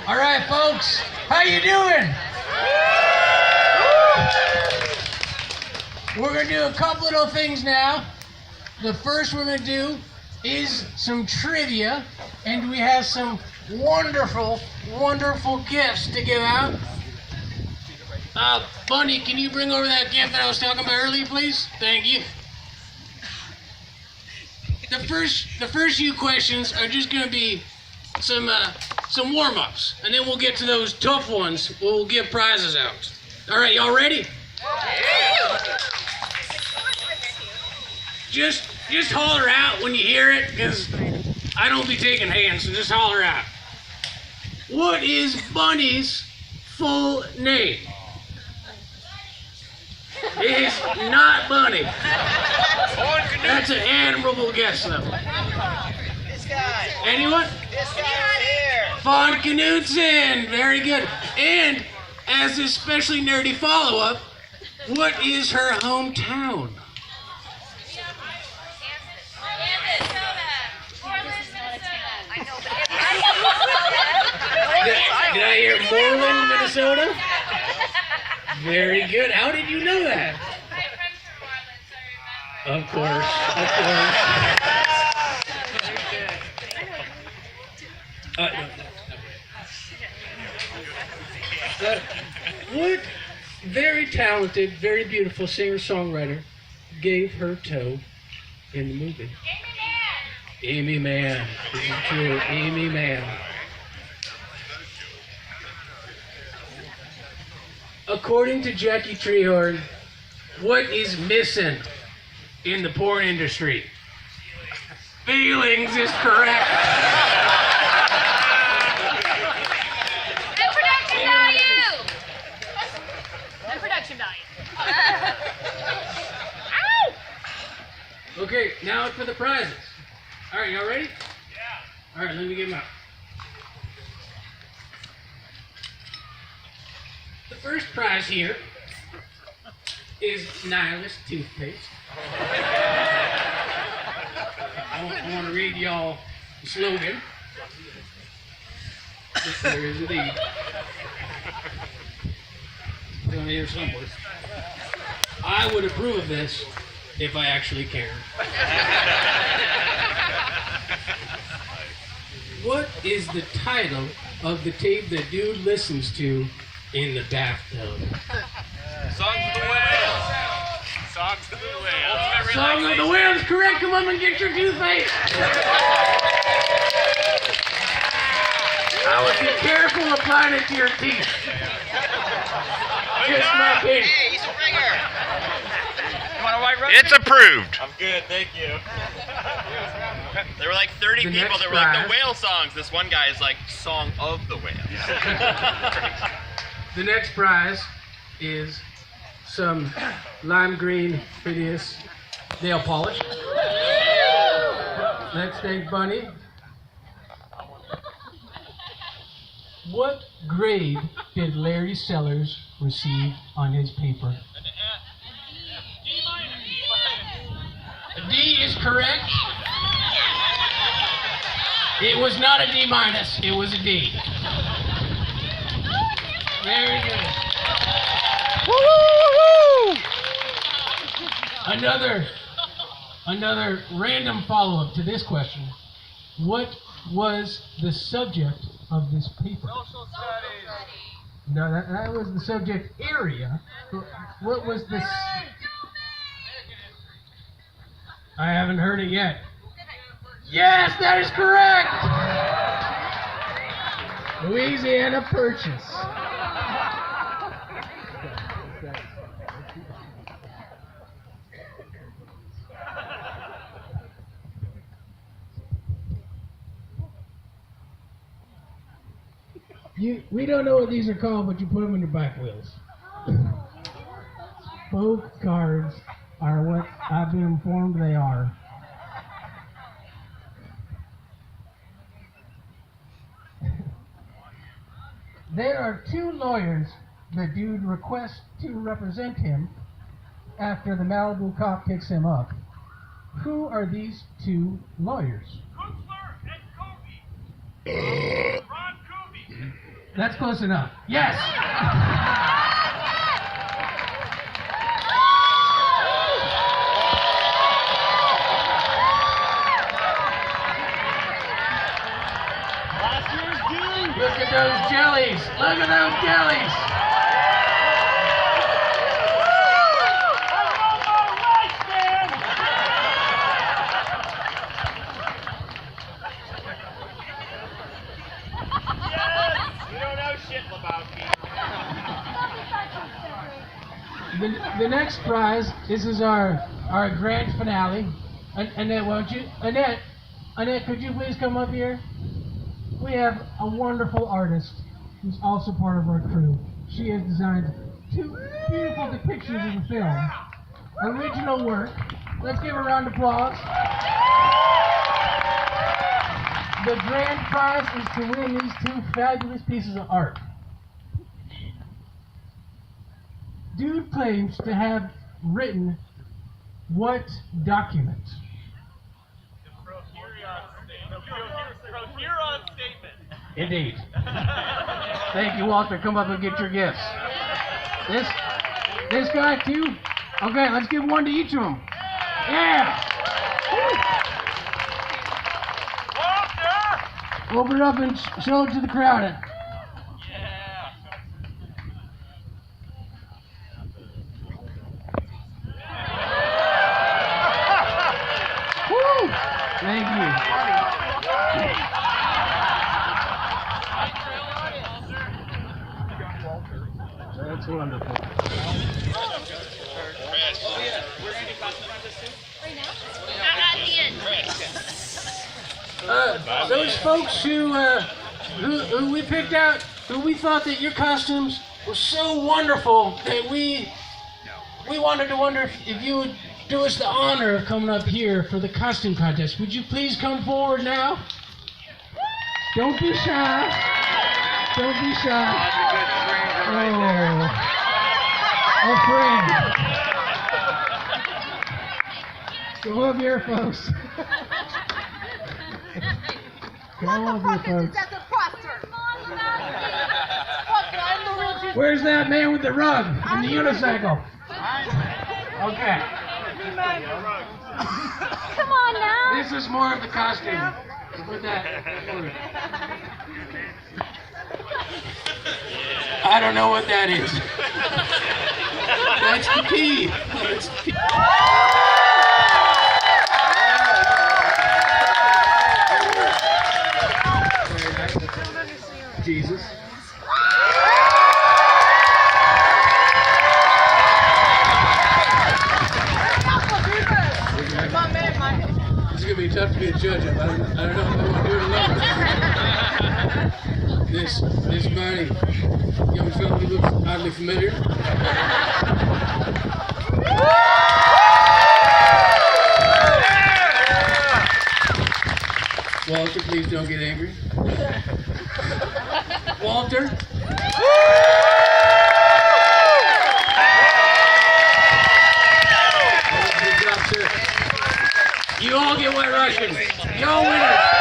All right, folks, how you doing? We're gonna do a couple little things now. The first we're gonna do is some trivia, and we have some wonderful, wonderful gifts to give out. Bunny, can you bring over that gift that I was talking about earlier, please? Thank you. The first few questions are just gonna be some warm-ups, and then we'll get to those tough ones. We'll give prizes out. All right, y'all ready? Yeah. Just holler out when you hear it, because I don't be taking hands, so just holler out. What is Bunny's full name? It's not Bunny. That's an admirable guess, though. This guy. Anyone? This guy here. Fawn Knudsen. Very good. And as a especially nerdy follow-up, what is her hometown? Did I hear Moreland, Minnesota? Very good. How did you know that? My friend's from Moreland, so I remember. Of course. What very talented, very beautiful singer-songwriter gave her toe in the movie? Amy Mann. This is true. Amy Mann. According to Jackie Treehorn, what is missing in the porn industry? Feelings is correct. And production value. And production value. Ow! Okay, now for the prizes. All right, y'all ready? Yeah. All right, let me get them out. The first prize here is Nihilist toothpaste. I want to read y'all the slogan. Yes, there is indeed. It's down here somewhere. I would approve of this if I actually cared. What is the title of the tape that dude listens to in the bathtub? Songs of the Whale. Songs of the Whale. Songs of the Whale is correct. Come on and get your toothpaste. I would be careful applying it to your teeth. Just my opinion. Hey, he's a ringer. You want a white rose? It's approved. I'm good, thank you. There were like 30 The people next that were like, prize. the whale songs. This one guy is like, Song of the Whale. The next prize is some lime green, hideous nail polish. Next thing, Bunny. What grade did Larry Sellers receive on his paper? A D is correct. It was not a D minus, it was a D. Very good. Woo! Another random follow-up to this question. What was the subject of this paper? Social studies. No, that was the subject area. What was this? I haven't heard it yet. Yes, that is correct! Louisiana Purchase. We don't know what these are called, but you put them in your bike wheels. Both cards are what I've been informed they are. There are two lawyers that dude requests to represent him after the Malibu cop picks him up. Who are these two lawyers? Kunstler and Kobe. Ron Kobe. That's close enough. Yes! Look at those jellies! Look at those jellies! You don't know shit, Lebowski. The next prize, this is our grand finale. Annette, won't you? Annette, could you please come up here? We have a wonderful artist who's also part of our crew. She has designed 2 beautiful depictions of the film. Original work. Let's give her a round of applause. The grand prize is to win these 2 fabulous pieces of art. Dude claims to have written what document? Huron statement. Indeed. Thank you, Walter. Come up and get your gifts. This guy too? Okay, let's give one to each of them. Yeah! Woo. Open it up and show it to the crowd. Yeah. Woo! Thank you. That's wonderful. At the end. Those folks who we picked out, who we thought that your costumes were so wonderful that we wanted to wonder if you would do us the honor of coming up here for the costume contest. Would you please come forward now? Don't be shy. Don't be shy. Oh, a friend. Go up here, folks. Go up here, folks. Where's that man with the rug and the unicycle? Okay. Come on now. This is more of the costume. Put that. I don't know what that is. That's the key. That's the key. Jesus. It's gonna be tough to be a judge of. I don't know if I want to do it alone. This body, young fellow who looks oddly familiar. Walter, please don't get angry. Walter. Good job, sir. You all get White Russian. Y'all winners.